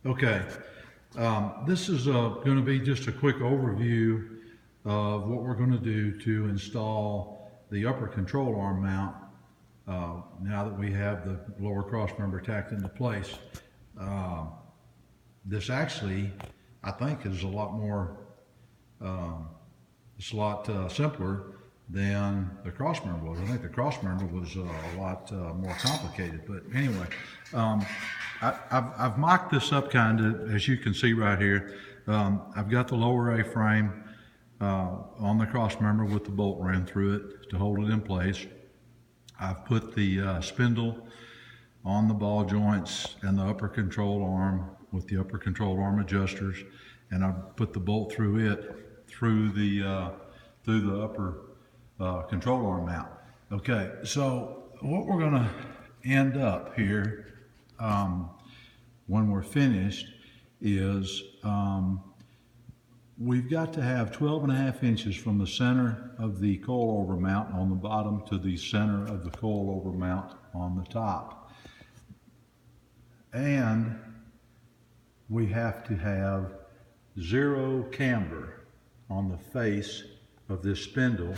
Okay, this is going to be just a quick overview of what we're going to do to install the upper control arm mount now that we have the lower cross member tacked into place. This actually, I think, is a lot more, it's a lot simpler than the cross member was. I think the cross member was a lot more complicated, but anyway, I've mocked this up kind of, as you can see right here. I've got the lower A-frame on the cross member with the bolt ran through it to hold it in place. I've put the spindle on the ball joints and the upper control arm with the upper control arm adjusters, and I've put the bolt through it through the upper control arm mount. Okay, so what we're going to end up here when we're finished is we've got to have 12.5 inches from the center of the coilover mount on the bottom to the center of the coilover mount on the top. And we have to have 0 camber on the face of this spindle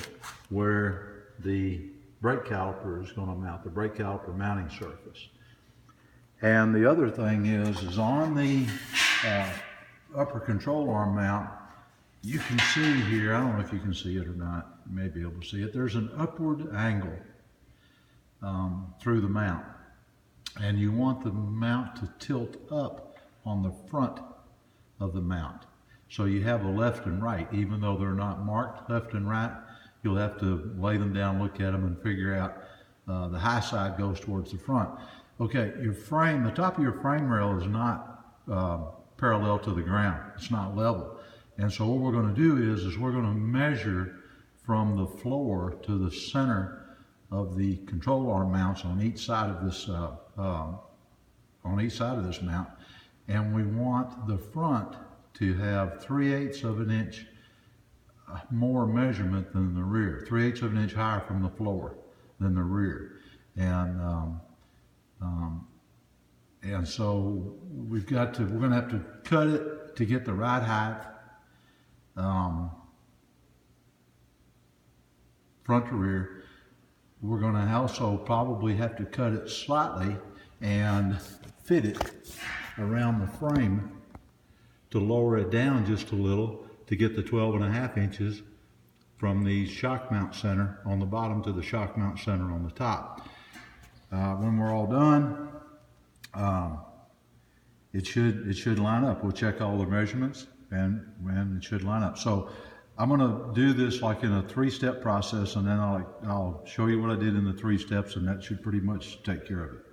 where the brake caliper is going to mount, the brake caliper mounting surface. And the other thing is on the upper control arm mount, you can see here, I don't know if you can see it or not, you may be able to see it, there's an upward angle through the mount. And you want the mount to tilt up on the front of the mount. So you have a left and right, even though they're not marked left and right, you'll have to lay them down, look at them, and figure out the high side goes towards the front. Okay, your frame, the top of your frame rail is not parallel to the ground. It's not level. And so what we're going to do is we're going to measure from the floor to the center of the control arm mounts on each side of this mount, and we want the front to have 3/8 of an inch more measurement than the rear, 3/8 of an inch higher from the floor than the rear, and so we're going to have to cut it to get the right height, front to rear. We're going to also probably have to cut it slightly and fit it around the frame to lower it down just a little to get the 12.5 inches from the shock mount center on the bottom to the shock mount center on the top. When we're all done, it should line up. We'll check all the measurements and it should line up. So I'm going to do this like in a 3-step process, and then I'll show you what I did in the 3 steps, and that should pretty much take care of it.